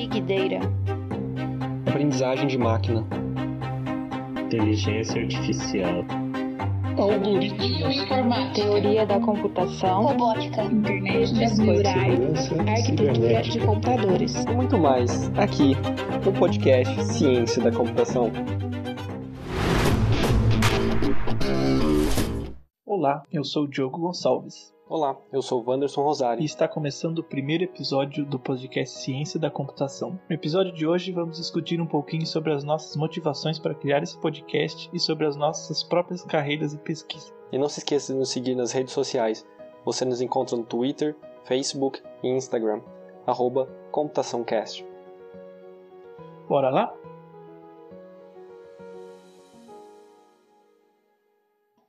Big Data, aprendizagem de máquina, inteligência artificial, algoritmos, informática, teoria da computação, robótica, internet das coisas, arquitetura de computadores e muito mais, aqui no podcast Ciência da Computação. Olá, eu sou o Diogo Gonçalves. Olá, eu sou o Wanderson Rosário. E está começando o primeiro episódio do podcast Ciência da Computação. No episódio de hoje vamos discutir um pouquinho sobre as nossas motivações para criar esse podcast e sobre as nossas próprias carreiras e pesquisa. E não se esqueça de nos seguir nas redes sociais. Você nos encontra no Twitter, Facebook e Instagram, @ComputaçãoCast. Bora lá?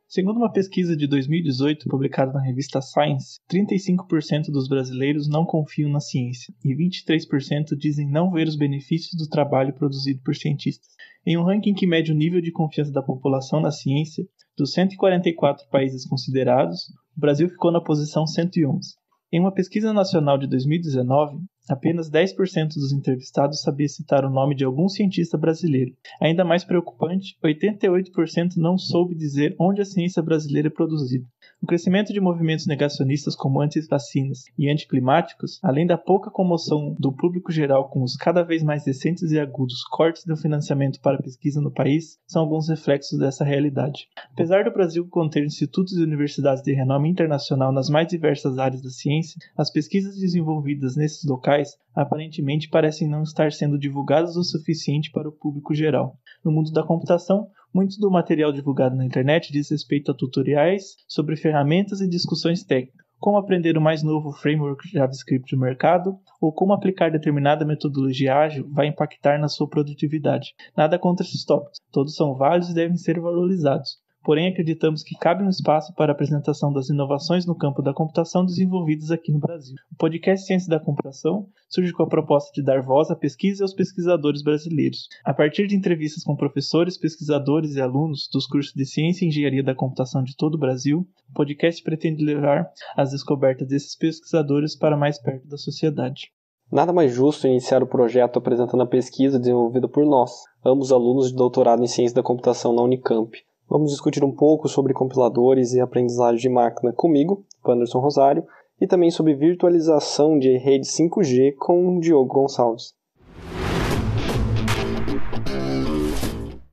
Segundo uma pesquisa de 2018 publicada na revista Science, 35% dos brasileiros não confiam na ciência e 23% dizem não ver os benefícios do trabalho produzido por cientistas. Em um ranking que mede o nível de confiança da população na ciência, dos 144 países considerados, o Brasil ficou na posição 111. Em uma pesquisa nacional de 2019, apenas 10% dos entrevistados sabia citar o nome de algum cientista brasileiro. Ainda mais preocupante, 88% não soube dizer onde a ciência brasileira é produzida. O crescimento de movimentos negacionistas como anti-vacinas e anticlimáticos, além da pouca comoção do público geral com os cada vez mais recentes e agudos cortes do financiamento para a pesquisa no país, são alguns reflexos dessa realidade. Apesar do Brasil conter institutos e universidades de renome internacional nas mais diversas áreas da ciência, as pesquisas desenvolvidas nesses locais aparentemente parecem não estar sendo divulgadas o suficiente para o público geral. No mundo da computação, muito do material divulgado na internet diz respeito a tutoriais sobre ferramentas e discussões técnicas, como aprender o mais novo framework JavaScript do mercado, ou como aplicar determinada metodologia ágil vai impactar na sua produtividade. Nada contra esses tópicos, todos são válidos e devem ser valorizados. Porém, acreditamos que cabe um espaço para a apresentação das inovações no campo da computação desenvolvidas aqui no Brasil. O podcast Ciência da Computação surge com a proposta de dar voz à pesquisa e aos pesquisadores brasileiros. A partir de entrevistas com professores, pesquisadores e alunos dos cursos de Ciência e Engenharia da Computação de todo o Brasil, o podcast pretende levar as descobertas desses pesquisadores para mais perto da sociedade. Nada mais justo iniciar o projeto apresentando a pesquisa desenvolvida por nós, ambos alunos de doutorado em Ciência da Computação na Unicamp. Vamos discutir um pouco sobre compiladores e aprendizagem de máquina comigo, Wanderson Rosário, e também sobre virtualização de rede 5G com Diogo Gonçalves.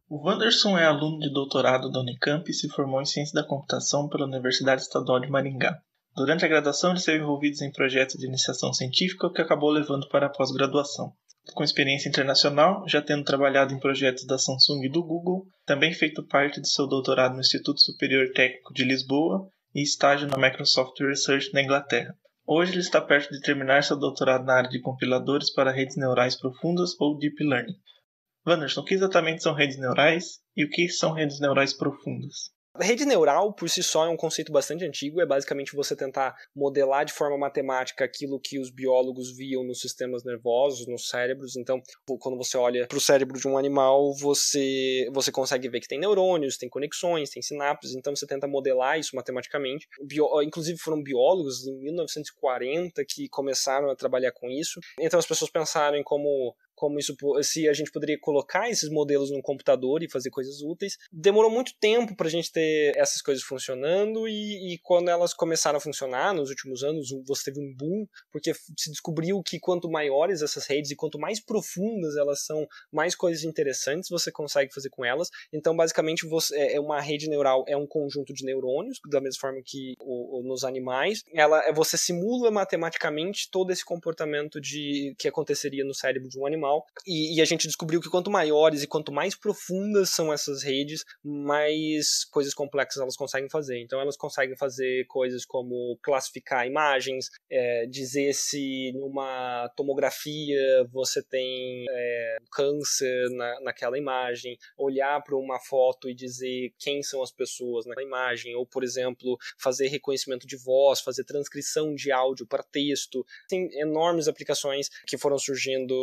O Wanderson é aluno de doutorado da Unicamp e se formou em Ciência da Computação pela Universidade Estadual de Maringá. Durante a graduação, ele esteve envolvido em projetos de iniciação científica, o que acabou levando para a pós-graduação. Com experiência internacional, já tendo trabalhado em projetos da Samsung e do Google, também feito parte de seu doutorado no Instituto Superior Técnico de Lisboa e estágio na Microsoft Research na Inglaterra. Hoje ele está perto de terminar seu doutorado na área de compiladores para redes neurais profundas ou Deep Learning. Wanderson, o que exatamente são redes neurais e o que são redes neurais profundas? A rede neural, por si só, é um conceito bastante antigo, é basicamente você tentar modelar de forma matemática aquilo que os biólogos viam nos sistemas nervosos, nos cérebros. Então, quando você olha para o cérebro de um animal, você consegue ver que tem neurônios, tem conexões, tem sinapses, então você tenta modelar isso matematicamente. Inclusive foram biólogos em 1940 que começaram a trabalhar com isso. Então as pessoas pensaram em como isso, se a gente poderia colocar esses modelos num computador e fazer coisas úteis. Demorou muito tempo para a gente ter essas coisas funcionando e quando elas começaram a funcionar nos últimos anos, você teve um boom, porque se descobriu que quanto maiores essas redes e quanto mais profundas elas são, mais coisas interessantes você consegue fazer com elas. Então, basicamente, uma rede neural é um conjunto de neurônios, da mesma forma que nos animais. Você simula matematicamente todo esse comportamento que aconteceria no cérebro de um animal. E a gente descobriu que quanto maiores e quanto mais profundas são essas redes, mais coisas complexas elas conseguem fazer. Então elas conseguem fazer coisas como classificar imagens, dizer se numa tomografia você tem câncer naquela imagem, olhar para uma foto e dizer quem são as pessoas naquela imagem, ou, por exemplo, fazer reconhecimento de voz, fazer transcrição de áudio para texto. Tem enormes aplicações que foram surgindo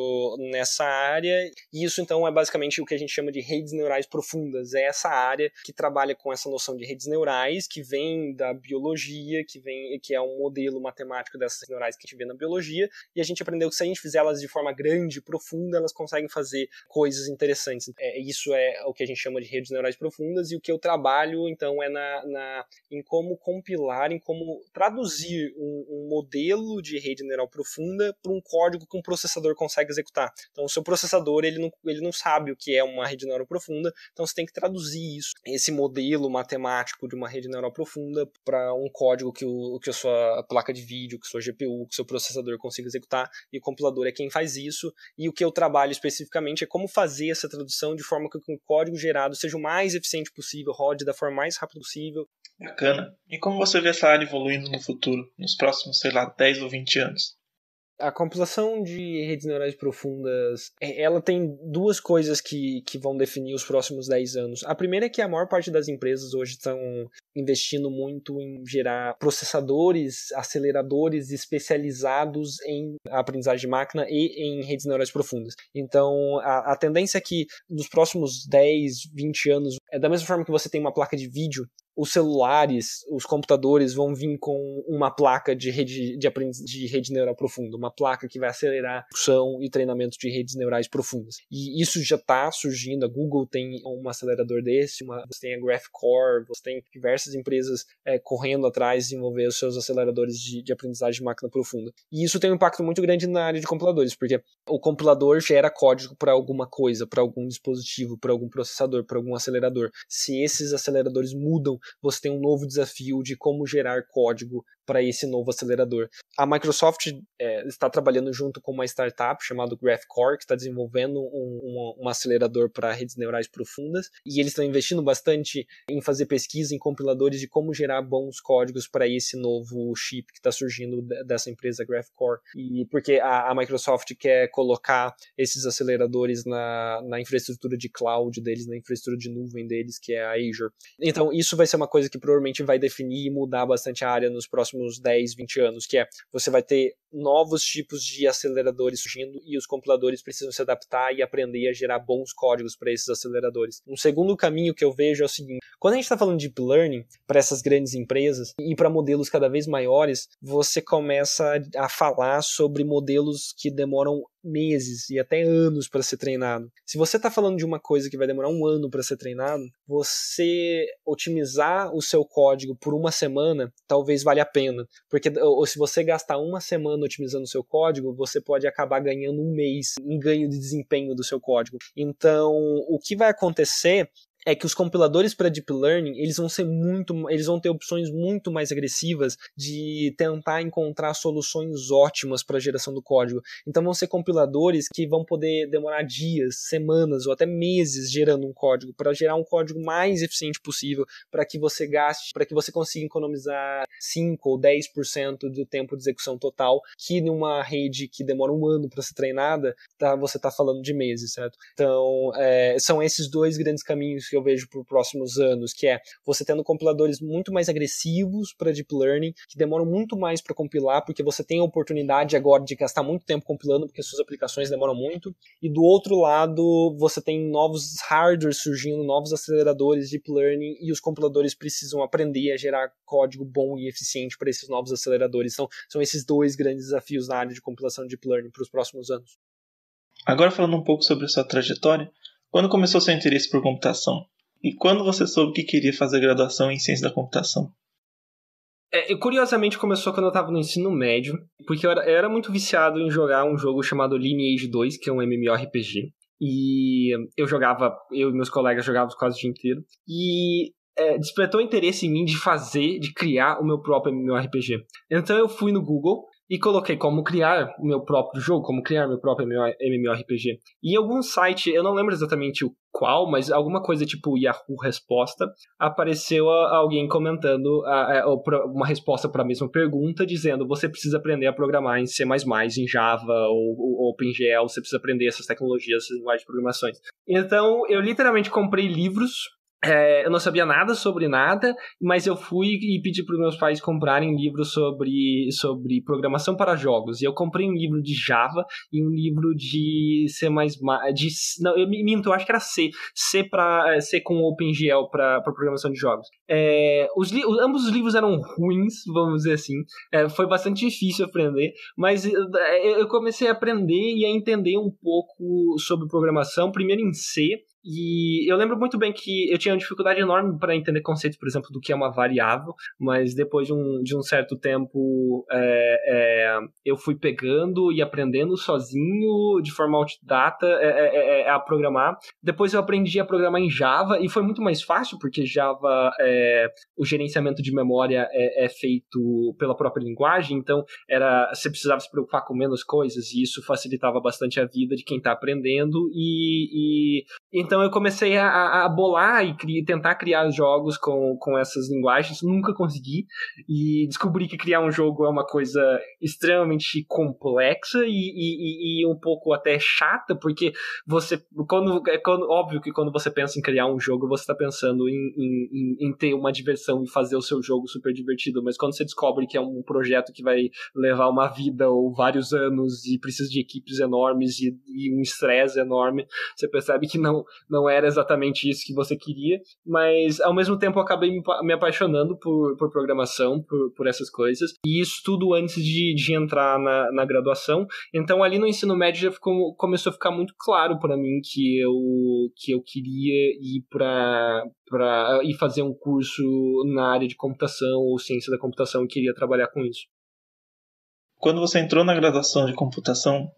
nessa área, e isso então é basicamente o que a gente chama de redes neurais profundas. É essa área que trabalha com essa noção de redes neurais, que vem da biologia, que é um modelo matemático dessas neurais que a gente vê na biologia, e a gente aprendeu que se a gente fizer elas de forma grande, profunda, elas conseguem fazer coisas interessantes. Isso é o que a gente chama de redes neurais profundas, e o que eu trabalho então é em como compilar, em como traduzir um modelo de rede neural profunda para um código que um processador consegue executar. Então o seu processador ele não sabe o que é uma rede neural profunda, então você tem que traduzir esse modelo matemático de uma rede neural profunda para um código que a sua placa de vídeo, que a sua GPU, que o seu processador consiga executar, e o compilador é quem faz isso, e o que eu trabalho especificamente é como fazer essa tradução de forma que o código gerado seja o mais eficiente possível, rode da forma mais rápida possível. Bacana. E como você vê essa área evoluindo no futuro, nos próximos, 10 ou 20 anos? A compilação de redes neurais profundas, ela tem duas coisas que vão definir os próximos 10 anos. A primeira é que a maior parte das empresas hoje estão investindo muito em gerar processadores, aceleradores especializados em aprendizagem de máquina e em redes neurais profundas. Então, a tendência é que nos próximos 10, 20 anos, da mesma forma que você tem uma placa de vídeo, os celulares, os computadores vão vir com uma placa de rede neural profunda, uma placa que vai acelerar a produção e treinamento de redes neurais profundas. E isso já está surgindo, a Google tem um acelerador desse, você tem a GraphCore, você tem diversas empresas correndo atrás de desenvolver os seus aceleradores de aprendizagem de máquina profunda. E isso tem um impacto muito grande na área de compiladores, porque o compilador gera código para alguma coisa, para algum dispositivo, para algum processador, para algum acelerador. Se esses aceleradores mudam, você tem um novo desafio de como gerar código para esse novo acelerador. A Microsoft está trabalhando junto com uma startup chamada GraphCore, que está desenvolvendo um acelerador para redes neurais profundas, e eles estão investindo bastante em fazer pesquisa em compiladores de como gerar bons códigos para esse novo chip que está surgindo dessa empresa GraphCore. E porque a Microsoft quer colocar esses aceleradores na infraestrutura de cloud deles, na infraestrutura de nuvem deles, que é a Azure. Então isso vai ser uma coisa que provavelmente vai definir e mudar bastante a área nos próximos 10, 20 anos, que você vai ter novos tipos de aceleradores surgindo e os compiladores precisam se adaptar e aprender a gerar bons códigos para esses aceleradores. Um segundo caminho que eu vejo é o seguinte: quando a gente está falando de deep learning para essas grandes empresas e para modelos cada vez maiores, você começa a falar sobre modelos que demoram meses e até anos para ser treinado. Se você está falando de uma coisa que vai demorar um ano para ser treinado, você otimizar o seu código por uma semana talvez valha a pena, porque se você gastar uma semana otimizando o seu código, você pode acabar ganhando um mês em ganho de desempenho do seu código. Então, o que vai acontecer é que os compiladores para Deep Learning, eles vão ter opções muito mais agressivas de tentar encontrar soluções ótimas para a geração do código. Então vão ser compiladores que vão poder demorar dias, semanas ou até meses gerando um código, para gerar um código mais eficiente possível, para que você consiga economizar 5 ou 10% do tempo de execução total, que numa rede que demora um ano para ser treinada, você está falando de meses, certo? Então, são esses dois grandes caminhos que eu vejo para os próximos anos, que é você tendo compiladores muito mais agressivos para Deep Learning, que demoram muito mais para compilar, porque você tem a oportunidade agora de gastar muito tempo compilando, porque suas aplicações demoram muito, e do outro lado, você tem novos hardwares surgindo, novos aceleradores de Deep Learning, e os compiladores precisam aprender a gerar código bom e eficiente para esses novos aceleradores. Então, são esses dois grandes desafios na área de compilação de Deep Learning para os próximos anos. Agora falando um pouco sobre a sua trajetória, quando começou seu interesse por computação? E quando você soube que queria fazer graduação em ciência da computação? Curiosamente começou quando eu estava no ensino médio, porque eu era muito viciado em jogar um jogo chamado Lineage 2, que é um MMORPG. E eu e meus colegas jogávamos quase o dia inteiro. E despertou interesse em mim de criar o meu próprio MMORPG. Então eu fui no Google e coloquei como criar o meu próprio jogo, como criar meu próprio MMORPG. E em algum site, eu não lembro exatamente o qual, mas alguma coisa tipo Yahoo Resposta, apareceu alguém comentando uma resposta para a mesma pergunta, dizendo: você precisa aprender a programar em C++, em Java ou OpenGL, você precisa aprender essas tecnologias, essas linguagens de programações. Então, eu literalmente comprei livros Eu não sabia nada sobre nada, mas eu fui e pedi para os meus pais comprarem livros sobre programação para jogos. E eu comprei um livro de Java e um livro de C++, não, eu minto, eu acho que era C com OpenGL para programação de jogos. Ambos os livros eram ruins, vamos dizer assim. Foi bastante difícil aprender, mas eu comecei a aprender e a entender um pouco sobre programação, primeiro em C. E eu lembro muito bem que eu tinha uma dificuldade enorme para entender conceitos, por exemplo, do que é uma variável, mas depois de um certo tempo eu fui pegando e aprendendo sozinho, de forma autodidata, a programar. Depois eu aprendi a programar em Java e foi muito mais fácil, porque Java, o gerenciamento de memória é feito pela própria linguagem, então você precisava se preocupar com menos coisas e isso facilitava bastante a vida de quem está aprendendo então eu comecei a bolar e tentar criar jogos com essas linguagens, nunca consegui, e descobri que criar um jogo é uma coisa extremamente complexa e um pouco até chata, porque óbvio que quando você pensa em criar um jogo, você está pensando em ter uma diversão e fazer o seu jogo super divertido, mas quando você descobre que é um projeto que vai levar uma vida ou vários anos e precisa de equipes enormes e um estresse enorme, você percebe que não era exatamente isso que você queria, mas ao mesmo tempo eu acabei me apaixonando por programação, por essas coisas, e isso tudo antes de entrar na graduação. Então ali no ensino médio já começou a ficar muito claro para mim que eu queria ir para ir fazer um curso na área de computação ou ciência da computação e queria trabalhar com isso. Quando você entrou na graduação de computação,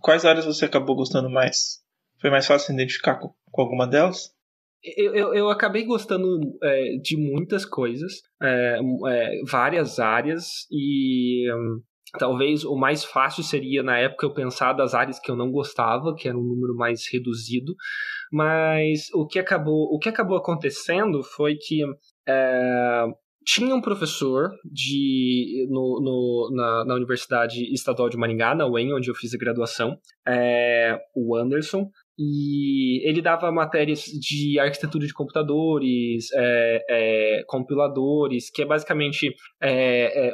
quais áreas você acabou gostando mais? Foi mais fácil se identificar com alguma delas? Eu acabei gostando de muitas coisas, várias áreas, e talvez o mais fácil seria, na época, eu pensar das áreas que eu não gostava, que era um número mais reduzido, mas o que acabou acontecendo foi que tinha um professor na Universidade Estadual de Maringá, na UEM, onde eu fiz a graduação, o Anderson, e ele dava matérias de arquitetura de computadores, compiladores, que é basicamente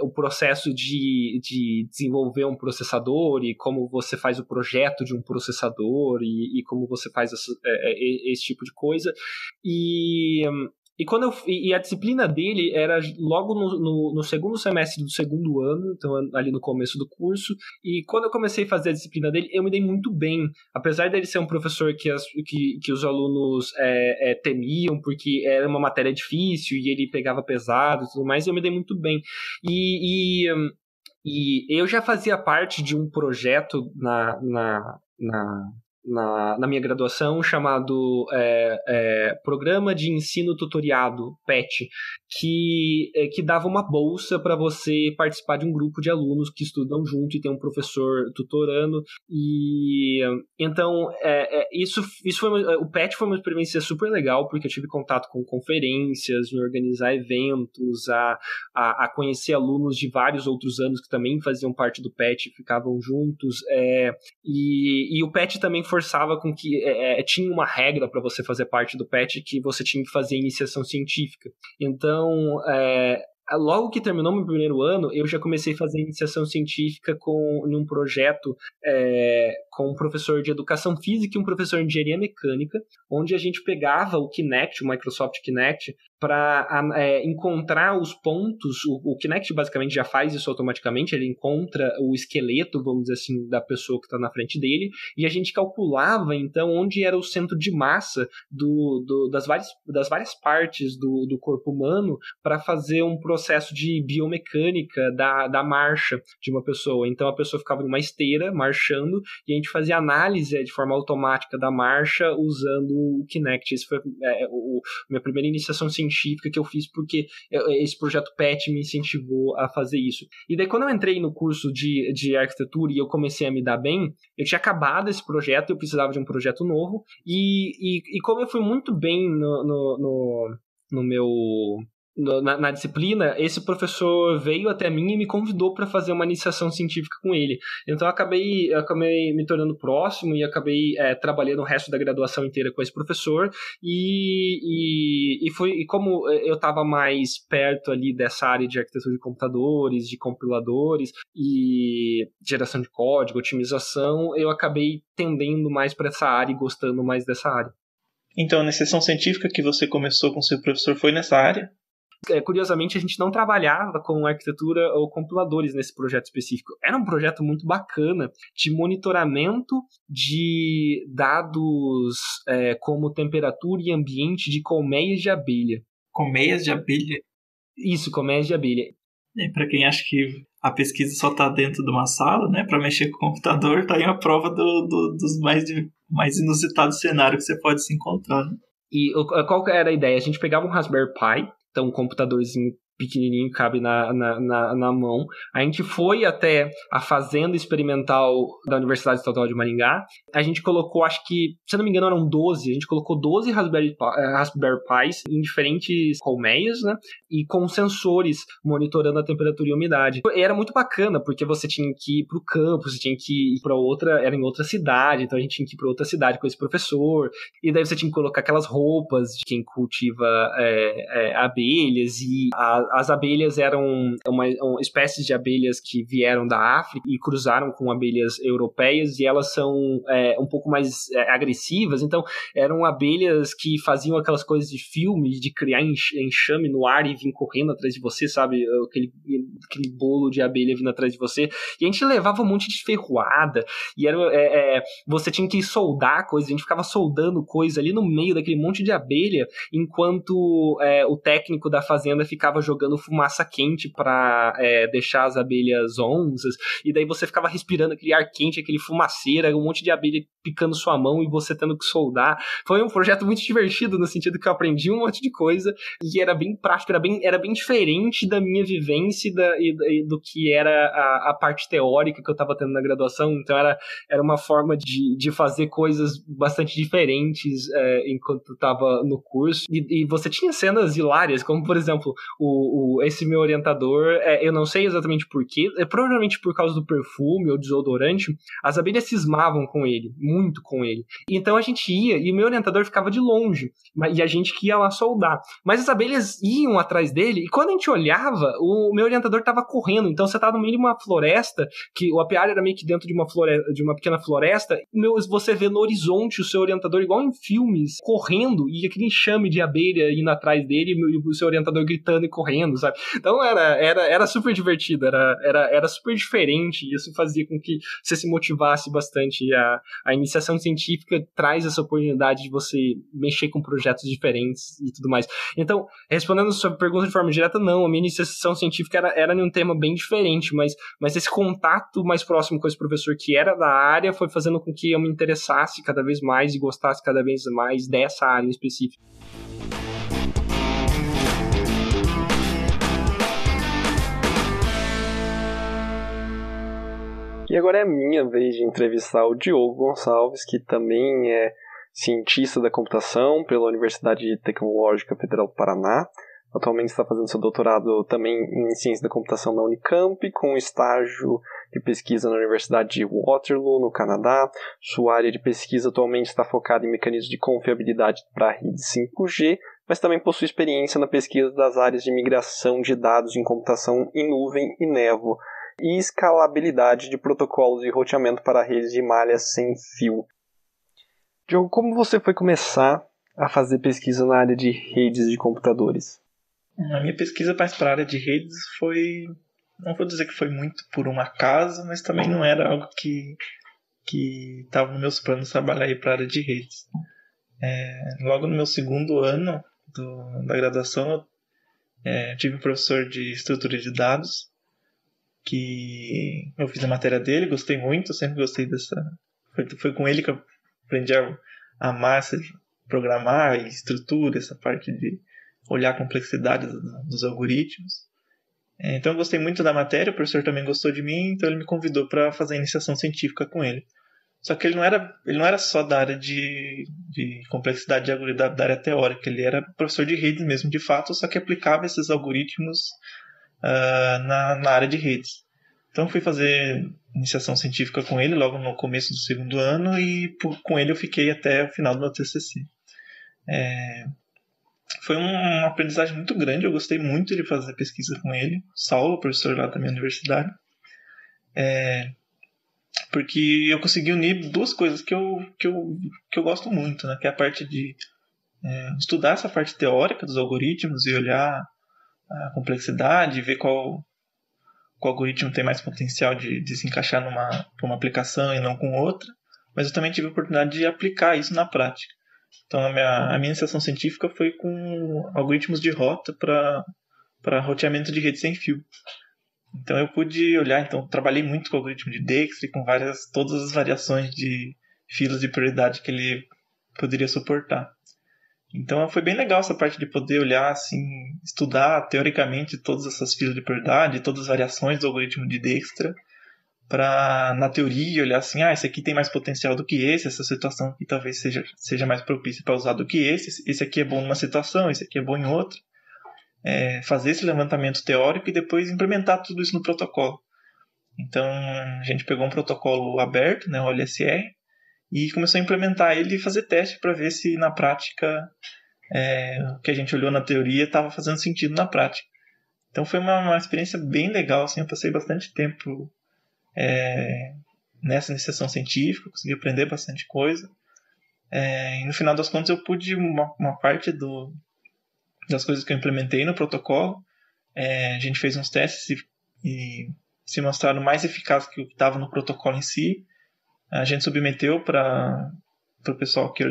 o processo de desenvolver um processador e como você faz o projeto de um processador e como você faz esse tipo de coisa. E a disciplina dele era logo no segundo semestre do segundo ano, então ali no começo do curso, e quando eu comecei a fazer a disciplina dele, eu me dei muito bem, apesar dele ser um professor que os alunos temiam, porque era uma matéria difícil e ele pegava pesado e tudo mais, eu me dei muito bem. E eu já fazia parte de um projeto na minha graduação chamado Programa de Ensino Tutoriado, PET, que dava uma bolsa para você participar de um grupo de alunos que estudam junto e tem um professor tutorando. E então o PET foi uma experiência super legal, porque eu tive contato com conferências, em organizar eventos, a conhecer alunos de vários outros anos que também faziam parte do PET, ficavam juntos, e o PET também forçava com que tinha uma regra para você fazer parte do PET, que você tinha que fazer iniciação científica. Então, logo que terminou meu primeiro ano, eu já comecei a fazer iniciação científica num projeto com um professor de educação física e um professor de engenharia mecânica, onde a gente pegava o Kinect, o Microsoft Kinect, para encontrar os pontos. O Kinect basicamente já faz isso automaticamente, ele encontra o esqueleto, vamos dizer assim, da pessoa que está na frente dele, e a gente calculava então onde era o centro de massa das várias partes do corpo humano para fazer um processo de biomecânica da marcha de uma pessoa. Então a pessoa ficava numa esteira marchando e a gente fazia análise de forma automática da marcha usando o Kinect. Esse foi minha primeira iniciação científica que eu fiz, porque esse projeto PET me incentivou a fazer isso. E daí quando eu entrei no curso de arquitetura e eu comecei a me dar bem, eu tinha acabado esse projeto, eu precisava de um projeto novo, e como eu fui muito bem no na disciplina, esse professor veio até mim e me convidou para fazer uma iniciação científica com ele. Então eu acabei me tornando próximo e acabei trabalhando o resto da graduação inteira com esse professor e como eu estava mais perto ali dessa área de arquitetura de computadores, de compiladores e geração de código, otimização, eu acabei tendendo mais para essa área e gostando mais dessa área. Então, a iniciação científica que você começou com seu professor foi nessa área? Curiosamente, a gente não trabalhava com arquitetura ou compiladores nesse projeto específico. Era um projeto muito bacana de monitoramento de dados como temperatura e ambiente de colmeias de abelha. Colmeias de abelha? Isso, colmeias de abelha. Para quem acha que a pesquisa só está dentro de uma sala, né, para mexer com o computador, tá aí a prova dos mais inusitados cenários que você pode se encontrar. Né? E qual era a ideia? A gente pegava um Raspberry Pi, então um computadorzinho pequenininho, cabe na mão. A gente foi até a fazenda experimental da Universidade Estadual de Maringá. A gente colocou, acho que, se eu não me engano, eram 12. A gente colocou 12 Raspberry Pis em diferentes colmeias, né? E com sensores monitorando a temperatura e a umidade. E era muito bacana, porque você tinha que ir para o campus, você tinha que ir para outra, era em outra cidade, então a gente tinha que ir para outra cidade com esse professor. E daí você tinha que colocar aquelas roupas de quem cultiva abelhas, e as abelhas eram uma espécies de abelhas que vieram da África e cruzaram com abelhas europeias, e elas são um pouco mais agressivas, então eram abelhas que faziam aquelas coisas de filme, de criar enxame no ar e vir correndo atrás de você, sabe, aquele bolo de abelha vindo atrás de você, e a gente levava um monte de ferroada, e você tinha que soldar coisas, a gente ficava soldando coisas ali no meio daquele monte de abelha, enquanto o técnico da fazenda ficava jogando fumaça quente para deixar as abelhas onzas, e daí você ficava respirando aquele ar quente, aquele fumaceira, um monte de abelha picando sua mão e você tendo que soldar. Foi um projeto muito divertido, no sentido que eu aprendi um monte de coisa, e era bem prático, era bem diferente da minha vivência e do que era a parte teórica que eu estava tendo na graduação. Então era uma forma de fazer coisas bastante diferentes enquanto eu estava no curso, e você tinha cenas hilárias, como por exemplo, esse meu orientador, eu não sei exatamente porquê, provavelmente por causa do perfume ou desodorante, as abelhas cismavam com ele, muito com ele. Então a gente ia, e o meu orientador ficava de longe, e a gente que ia lá soldar. Mas as abelhas iam atrás dele, e quando a gente olhava, o meu orientador estava correndo, então você estava no meio de uma floresta, que o apiário era meio que dentro de uma pequena floresta, você vê no horizonte o seu orientador, igual em filmes, correndo, e aquele enxame de abelha indo atrás dele, e o seu orientador gritando e correndo, sabe? Então era super divertido, era super diferente, e isso fazia com que você se motivasse bastante. A iniciação científica traz essa oportunidade de você mexer com projetos diferentes e tudo mais. Então, respondendo a sua pergunta de forma direta, não, a minha iniciação científica era em um tema bem diferente, mas esse contato mais próximo com esse professor que era da área foi fazendo com que eu me interessasse cada vez mais e gostasse cada vez mais dessa área em específico. E agora é a minha vez de entrevistar o Diogo Gonçalves, que também é cientista da computação pela Universidade Tecnológica Federal do Paraná. Atualmente está fazendo seu doutorado também em ciência da computação na Unicamp, com estágio de pesquisa na Universidade de Waterloo, no Canadá. Sua área de pesquisa atualmente está focada em mecanismos de confiabilidade para redes 5G, mas também possui experiência na pesquisa das áreas de migração de dados em computação em nuvem e névoa, e escalabilidade de protocolos de roteamento para redes de malhas sem fio. Diogo, como você foi começar a fazer pesquisa na área de redes de computadores? A minha pesquisa mais para a área de redes foi, não vou dizer que foi muito por um acaso, mas também não era algo que estava nos meus planos trabalhar para a área de redes. Logo no meu segundo ano da graduação, eu tive um professor de estrutura de dados, que eu fiz a matéria dele, gostei muito, eu sempre gostei dessa... Foi com ele que eu aprendi a amar programar e estrutura, essa parte de olhar a complexidade dos algoritmos. Então eu gostei muito da matéria, o professor também gostou de mim, então ele me convidou para fazer a iniciação científica com ele. Só que ele não era só da área de complexidade de algoritmo, da área teórica. Ele era professor de redes mesmo, de fato, só que aplicava esses algoritmos na área de redes. Então eu fui fazer iniciação científica com ele logo no começo do segundo ano e com ele eu fiquei até o final do meu TCC. Foi uma aprendizagem muito grande, eu gostei muito de fazer pesquisa com ele. Saulo, professor lá da minha universidade. Porque eu consegui unir duas coisas que eu gosto muito, né? Que é a parte de estudar essa parte teórica dos algoritmos e olhar a complexidade, ver qual algoritmo tem mais potencial de se encaixar numa uma aplicação e não com outra. Mas eu também tive a oportunidade de aplicar isso na prática. Então a minha iniciação científica foi com algoritmos de rota para roteamento de rede sem fio. Então eu pude olhar, trabalhei muito com o algoritmo de Dijkstra, com todas as variações de filas de prioridade que ele poderia suportar. Então foi bem legal essa parte de poder olhar, assim, estudar teoricamente todas essas filas de prioridade, todas as variações do algoritmo de Dijkstra, para na teoria olhar assim, esse aqui tem mais potencial do que essa situação aqui talvez seja mais propícia para usar do que esse aqui é bom numa situação, esse aqui é bom em outra. Fazer esse levantamento teórico e depois implementar tudo isso no protocolo. Então a gente pegou um protocolo aberto, né, o LSR, e começou a implementar ele e fazer teste para ver se na prática o que a gente olhou na teoria estava fazendo sentido na prática. Então foi uma experiência bem legal, assim, eu passei bastante tempo nessa iniciação científica, consegui aprender bastante coisa. E no final das contas eu pude uma parte das coisas que eu implementei no protocolo. A gente fez uns testes e se mostraram mais eficazes que o que estava no protocolo em si. A gente submeteu para o pessoal que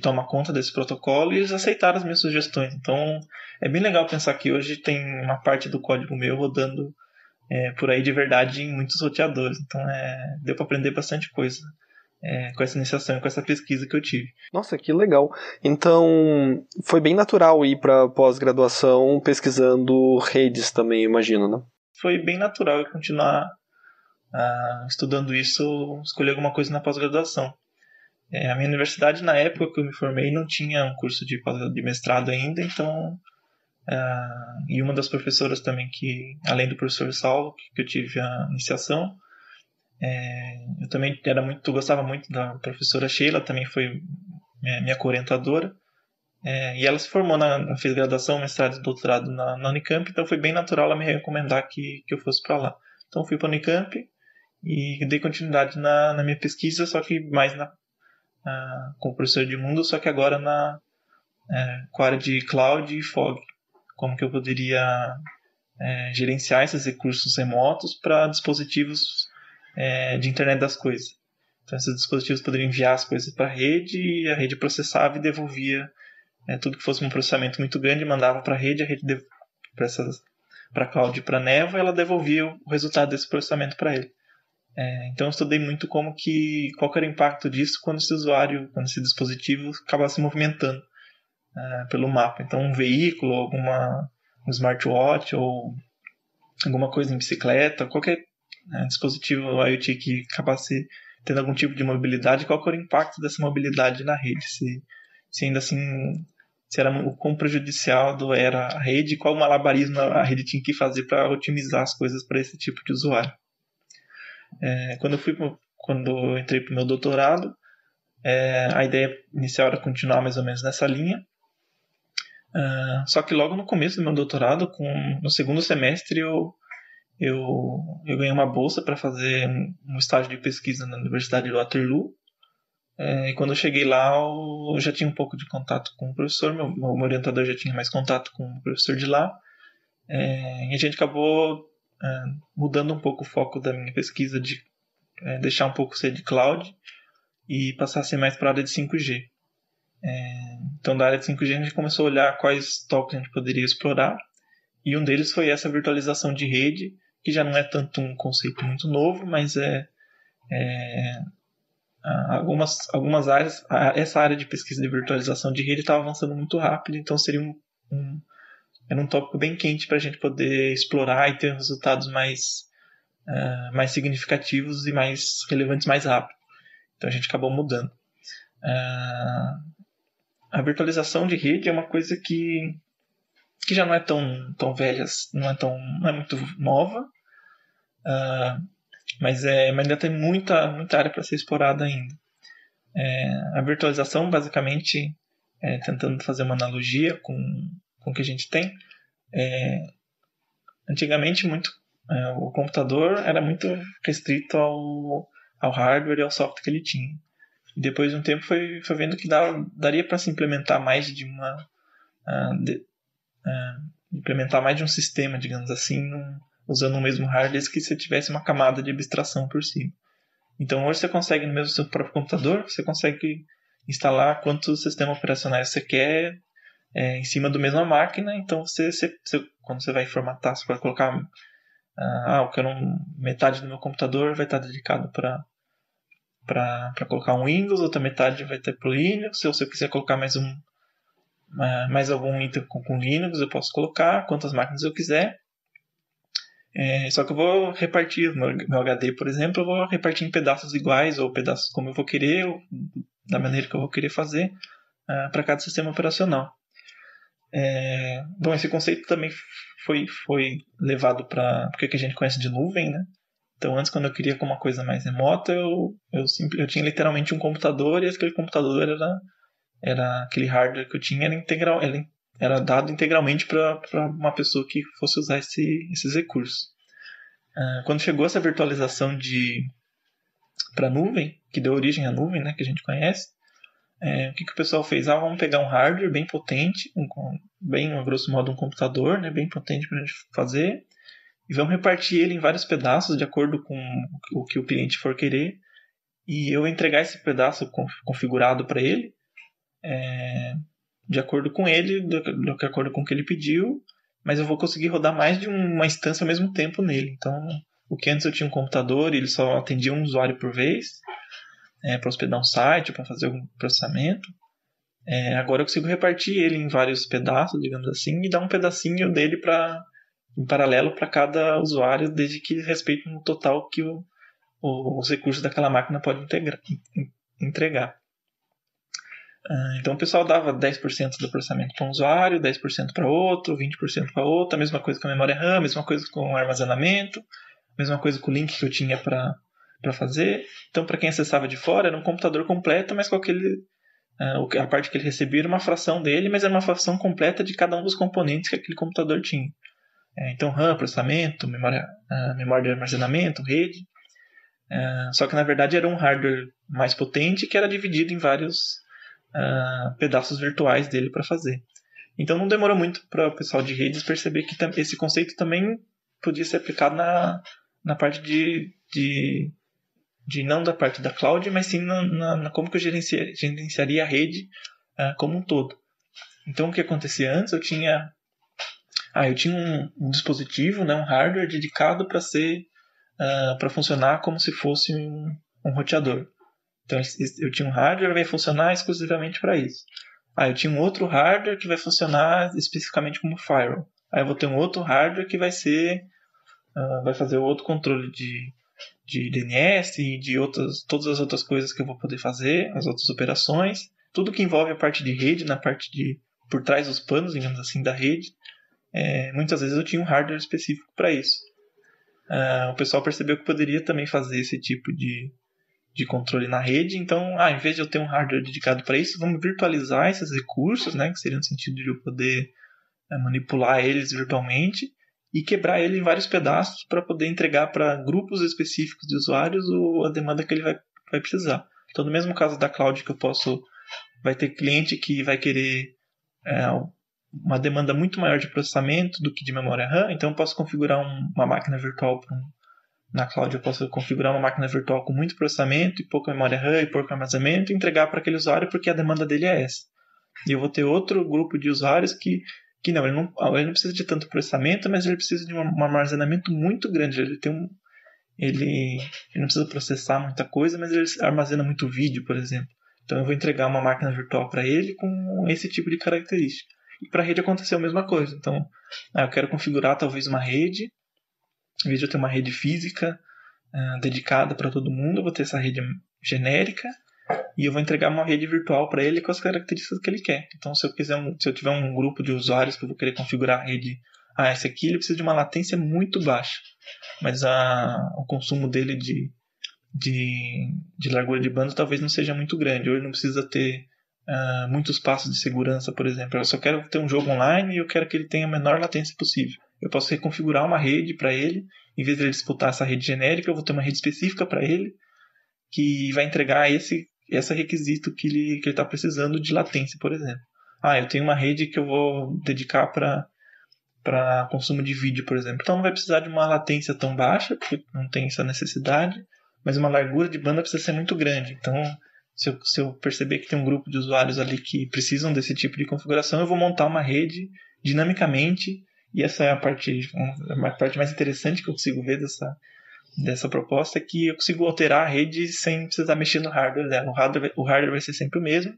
toma conta desse protocolo e eles aceitaram as minhas sugestões. Então é bem legal pensar que hoje tem uma parte do código meu rodando por aí de verdade em muitos roteadores. Então deu para aprender bastante coisa com essa iniciação, com essa pesquisa que eu tive. Nossa, que legal. Então, foi bem natural ir para pós-graduação pesquisando redes também, imagino, né? Foi bem natural eu continuar estudando isso, escolher alguma coisa na pós-graduação. A minha universidade, na época que eu me formei, não tinha um curso de mestrado ainda, então... e uma das professoras também, que além do professor Saulo, que eu tive a iniciação, eu também gostava muito da professora Sheila, também foi minha co-orientadora, e ela se formou fez graduação, mestrado e doutorado na Unicamp, então foi bem natural ela me recomendar que eu fosse para lá. Então fui para a Unicamp e dei continuidade na minha pesquisa, só que mais com o professor Edmundo, só que agora com a área de cloud e fog, como que eu poderia gerenciar esses recursos remotos para dispositivos de internet das coisas. Então esses dispositivos poderiam enviar as coisas para a rede e a rede processava e devolvia tudo que fosse um processamento muito grande, mandava para a rede para a cloud e para a Neva, e ela devolvia o resultado desse processamento para ele. Então eu estudei muito qual era o impacto disso quando esse dispositivo acaba se movimentando pelo mapa. Então um veículo, um smartwatch ou alguma coisa em bicicleta, qualquer dispositivo IoT que acabasse tendo algum tipo de mobilidade, qual era o impacto dessa mobilidade na rede, se ainda assim, se era o quão prejudicial era a rede, qual malabarismo a rede tinha que fazer para otimizar as coisas para esse tipo de usuário. Quando eu entrei para o meu doutorado, a ideia inicial era continuar mais ou menos nessa linha. Só que logo no começo do meu doutorado, no segundo semestre, eu ganhei uma bolsa para fazer um estágio de pesquisa na Universidade de Waterloo. E quando eu cheguei lá, eu já tinha um pouco de contato com o professor, meu orientador já tinha mais contato com o professor de lá. E a gente acabou mudando um pouco o foco da minha pesquisa, de deixar um pouco ser de cloud e passar a ser mais para a área de 5G. Então, da área de 5G, a gente começou a olhar quais tópicos a gente poderia explorar, e um deles foi essa virtualização de rede, que já não é tanto um conceito muito novo, mas algumas áreas, essa área de pesquisa de virtualização de rede estava avançando muito rápido, então seria era um tópico bem quente para a gente poder explorar e ter resultados mais mais significativos e mais relevantes mais rápido. Então a gente acabou mudando. A virtualização de rede é uma coisa que já não é tão velha, não é muito nova, mas ainda tem muita área para ser explorada ainda. A virtualização, basicamente, tentando fazer uma analogia com o que a gente tem, antigamente o computador era muito restrito ao hardware e ao software que ele tinha. E depois de um tempo foi vendo que daria para se implementar mais de um sistema, digamos assim, usando o mesmo hardware, que você tivesse uma camada de abstração por cima. Então hoje você consegue, no mesmo seu próprio computador, você consegue instalar quantos sistemas operacionais você quer em cima da mesma máquina. Então quando você vai formatar, você vai colocar eu quero metade do meu computador vai estar dedicado para colocar um Windows, outra metade vai ter para o Linux. Se você quiser colocar mais algum item com Linux, eu posso colocar quantas máquinas eu quiser. Só que eu vou repartir meu HD, por exemplo, eu vou repartir em pedaços iguais ou pedaços como eu vou querer, ou da maneira que eu vou querer fazer para cada sistema operacional. Bom, esse conceito também foi levado para o que a gente conhece de nuvem, né? Então, antes, quando eu queria uma coisa mais remota, eu tinha literalmente um computador, e aquele computador era aquele hardware que eu tinha era dado integralmente para uma pessoa que fosse usar esses recursos. Quando chegou essa virtualização para a nuvem, que deu origem à nuvem, né, que a gente conhece, o que o pessoal fez? Vamos pegar um hardware bem potente, bem, a grosso modo, um computador, né, bem potente para a gente fazer, e vamos repartir ele em vários pedaços de acordo com o que o cliente for querer, e eu entregar esse pedaço configurado para ele, de acordo com ele, de acordo com o que ele pediu, mas eu vou conseguir rodar mais de uma instância ao mesmo tempo nele. Então, o que antes eu tinha um computador e ele só atendia um usuário por vez, para hospedar um site, para fazer algum processamento, agora eu consigo repartir ele em vários pedaços, digamos assim, e dar um pedacinho dele em paralelo para cada usuário, desde que respeite no total que os recursos daquela máquina podem entregar. Então o pessoal dava 10% do processamento para um usuário, 10% para outro, 20% para outro, a mesma coisa com a memória RAM, a mesma coisa com o armazenamento, a mesma coisa com o link que eu tinha para fazer. Então, para quem acessava de fora, era um computador completo, mas com a parte que ele recebia era uma fração dele, mas era uma fração completa de cada um dos componentes que aquele computador tinha. Então, RAM, processamento, memória de armazenamento, rede. Só que, na verdade, era um hardware mais potente que era dividido em vários pedaços virtuais dele para fazer. Então não demorou muito para o pessoal de redes perceber que esse conceito também podia ser aplicado na parte de não da parte da cloud, mas sim na como que eu gerenciaria a rede como um todo. Então o que acontecia antes, eu tinha um dispositivo, né, um hardware dedicado para funcionar como se fosse um roteador. Então eu tinha um hardware que vai funcionar exclusivamente para isso. Eu tinha um outro hardware que vai funcionar especificamente como firewall. Aí eu vou ter um outro hardware que vai fazer outro controle de DNS e de todas as outras coisas que eu vou poder fazer, as outras operações. Tudo que envolve a parte de rede, na parte por trás dos panos, digamos assim, da rede. Muitas vezes eu tinha um hardware específico para isso. O pessoal percebeu que poderia também fazer esse tipo de controle na rede. Então, em vez de eu ter um hardware dedicado para isso, vamos virtualizar esses recursos, né, que seria no sentido de eu poder manipular eles virtualmente e quebrar ele em vários pedaços para poder entregar para grupos específicos de usuários a demanda que ele vai precisar. Então, no mesmo caso da cloud, que vai ter cliente que vai querer uma demanda muito maior de processamento do que de memória RAM, então eu posso configurar uma máquina virtual na cloud. Eu posso configurar uma máquina virtual com muito processamento e pouca memória RAM e pouco armazenamento e entregar para aquele usuário porque a demanda dele é essa. E eu vou ter outro grupo de usuários que ele não precisa de tanto processamento, mas ele precisa de um armazenamento muito grande. Ele não precisa processar muita coisa, mas ele armazena muito vídeo, por exemplo. Então eu vou entregar uma máquina virtual para ele com esse tipo de característica. E para a rede aconteceu a mesma coisa. Então eu quero configurar talvez uma rede Em vez de eu ter uma rede física dedicada para todo mundo, eu vou ter essa rede genérica e eu vou entregar uma rede virtual para ele com as características que ele quer. Então, se eu tiver um grupo de usuários que eu vou querer configurar a rede, esse aqui ele precisa de uma latência muito baixa, mas o consumo dele de largura de banda talvez não seja muito grande, ou ele não precisa ter muitos passos de segurança, por exemplo. Eu só quero ter um jogo online e eu quero que ele tenha a menor latência possível. Eu posso reconfigurar uma rede para ele, em vez de ele disputar essa rede genérica, eu vou ter uma rede específica para ele, que vai entregar esse requisito que ele está precisando de latência, por exemplo. Eu tenho uma rede que eu vou dedicar para consumo de vídeo, por exemplo. Então não vai precisar de uma latência tão baixa, porque não tem essa necessidade, mas uma largura de banda precisa ser muito grande. Então, se eu perceber que tem um grupo de usuários ali que precisam desse tipo de configuração, eu vou montar uma rede dinamicamente, e essa é a parte mais interessante que eu consigo ver dessa proposta, é que eu consigo alterar a rede sem precisar mexer no hardware dela. O hardware vai ser sempre o mesmo,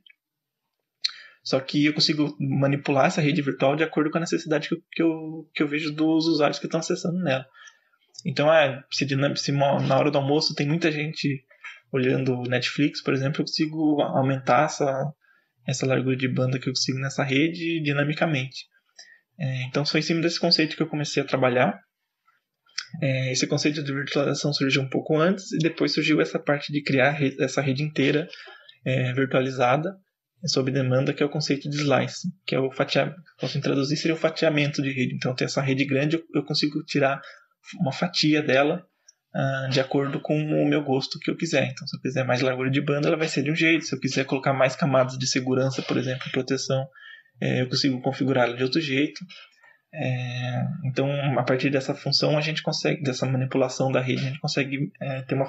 só que eu consigo manipular essa rede virtual de acordo com a necessidade que eu vejo dos usuários que estão acessando nela. Então, se na hora do almoço tem muita gente olhando Netflix, por exemplo, eu consigo aumentar essa largura de banda que eu consigo nessa rede dinamicamente. Então, foi em cima desse conceito que eu comecei a trabalhar. Esse conceito de virtualização surgiu um pouco antes, e depois surgiu essa parte de criar essa rede inteira virtualizada sob demanda, que é o conceito de slice, que é o fatiamento. Posso traduzir, seria o fatiamento de rede. Então, eu tenho essa rede grande, eu consigo tirar uma fatia dela de acordo com o meu gosto que eu quiser. Então, se eu quiser mais largura de banda, ela vai ser de um jeito. Se eu quiser colocar mais camadas de segurança, por exemplo, proteção, eu consigo configurá-la de outro jeito. Então, a partir dessa função, a gente consegue, dessa manipulação da rede, a gente consegue ter uma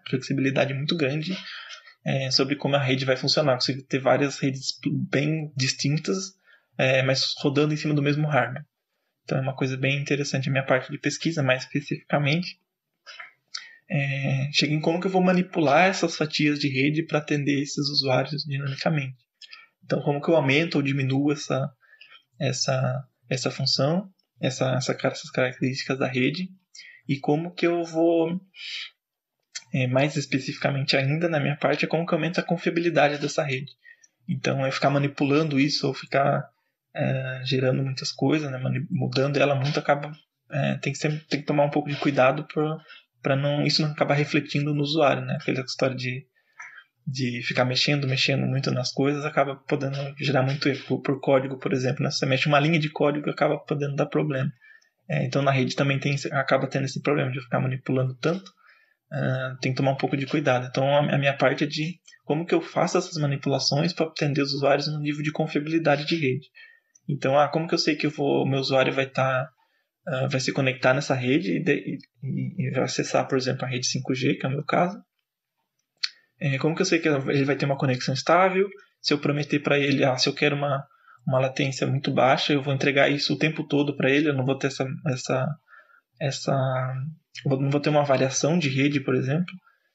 flexibilidade muito grande sobre como a rede vai funcionar. Eu consigo ter várias redes bem distintas, mas rodando em cima do mesmo hardware. Então, é uma coisa bem interessante a minha parte de pesquisa, mais especificamente. Chega em como que eu vou manipular essas fatias de rede para atender esses usuários dinamicamente. Então, como que eu aumento ou diminuo essa função, essas características da rede, e como que eu vou, mais especificamente ainda na minha parte, é como que eu aumento a confiabilidade dessa rede. Então, eu ficar manipulando isso ou ficar gerando muitas coisas, né, mudando ela muito, tem que tomar um pouco de cuidado para isso não acabar refletindo no usuário, né? Aquela história de ficar mexendo muito nas coisas acaba podendo gerar muito erro. Por código, por exemplo, né? Se você mexe uma linha de código, acaba podendo dar problema. Então, na rede também acaba tendo esse problema de ficar manipulando tanto. Tem que tomar um pouco de cuidado. Então, a minha parte é de como que eu faço essas manipulações para atender os usuários no nível de confiabilidade de rede. Então, como que eu sei que o meu usuário vai se conectar nessa rede e vai acessar, por exemplo, a rede 5G, que é o meu caso? Como que eu sei que ele vai ter uma conexão estável? Se eu prometer para ele, se eu quero uma latência muito baixa, eu vou entregar isso o tempo todo para ele, eu não vou ter não vou ter uma variação de rede, por exemplo.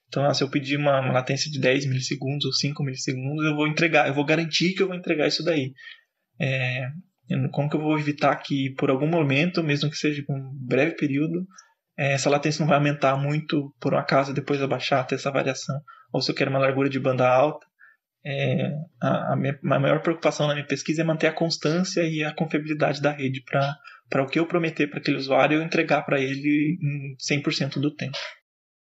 Então, se eu pedir uma latência de 10 milissegundos ou 5 milissegundos, eu vou garantir que eu vou entregar isso daí. Como que eu vou evitar que, por algum momento, mesmo que seja por um breve período, essa latência não vai aumentar muito por um acaso depois eu baixar, ter essa variação? Ou se eu quero uma largura de banda alta, a maior preocupação na minha pesquisa é manter a constância e a confiabilidade da rede para o que eu prometer para aquele usuário eu entregar para ele em 100% do tempo.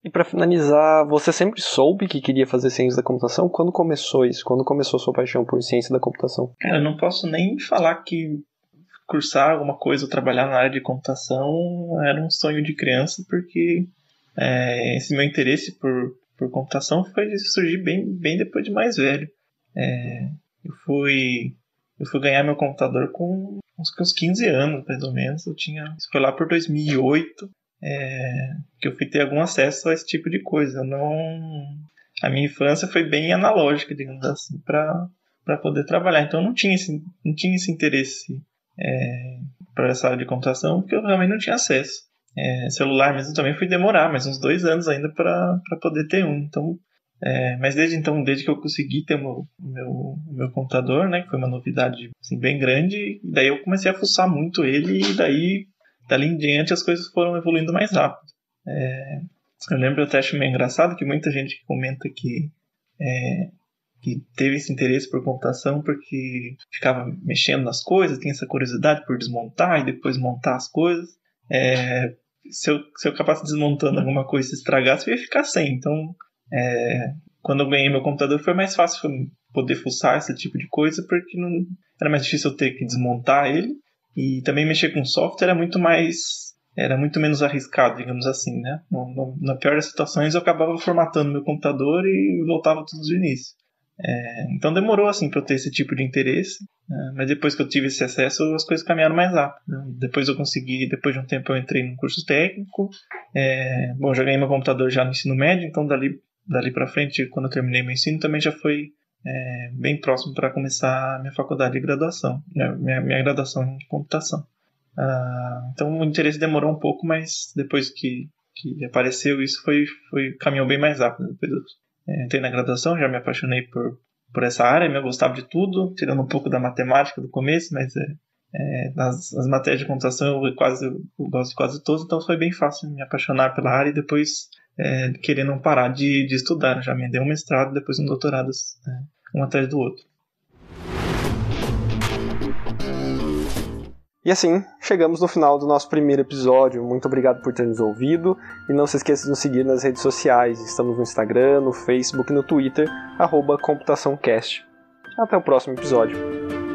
E para finalizar, você sempre soube que queria fazer ciência da computação? Quando começou isso? Quando começou a sua paixão por ciência da computação? Cara, eu não posso nem falar que cursar alguma coisa ou trabalhar na área de computação era um sonho de criança, porque esse meu interesse por computação foi surgir bem depois de mais velho. Eu fui ganhar meu computador com uns 15 anos, mais ou menos. Isso foi lá por 2008 que eu fui ter algum acesso a esse tipo de coisa. A minha infância foi bem analógica, digamos assim, para poder trabalhar. Então eu não tinha esse interesse para essa área de computação, porque eu realmente não tinha acesso. Celular mesmo também fui demorar mais uns 2 anos ainda para poder ter um. Então, mas desde que eu consegui ter o meu computador, né, que foi uma novidade assim, bem grande, daí eu comecei a fuçar muito ele, e daí dali em diante as coisas foram evoluindo mais rápido. Eu lembro, eu até acho meio engraçado que muita gente comenta que teve esse interesse por computação porque ficava mexendo nas coisas, tinha essa curiosidade por desmontar e depois montar as coisas. Se eu acabasse desmontando alguma coisa e se estragasse, eu ia ficar sem. Então, quando eu ganhei meu computador, foi mais fácil poder fuçar esse tipo de coisa, porque não era mais difícil eu ter que desmontar ele. E também mexer com software era muito menos arriscado, digamos assim, né? Na pior das situações, eu acabava formatando meu computador e voltava tudo do início. Então demorou assim para eu ter esse tipo de interesse, mas depois que eu tive esse acesso, as coisas caminharam mais rápido, né? Depois de um tempo eu entrei num curso técnico. Bom, já ganhei meu computador já no ensino médio, então dali para frente, quando eu terminei meu ensino, também já foi bem próximo para começar a minha faculdade de graduação, minha graduação em computação. Então o interesse demorou um pouco, mas depois que apareceu isso, caminhou bem mais rápido. Depois eu entrei na graduação, já me apaixonei por essa área, eu gostava de tudo, tirando um pouco da matemática do começo, mas nas matérias de computação eu gosto de quase todas, então foi bem fácil me apaixonar pela área e depois querer não parar de estudar. Já me dei um mestrado, depois um doutorado, um atrás do outro. E assim, chegamos no final do nosso primeiro episódio. Muito obrigado por ter nos ouvido. E não se esqueça de nos seguir nas redes sociais. Estamos no Instagram, no Facebook e no Twitter, @ComputaçãoCast. Até o próximo episódio.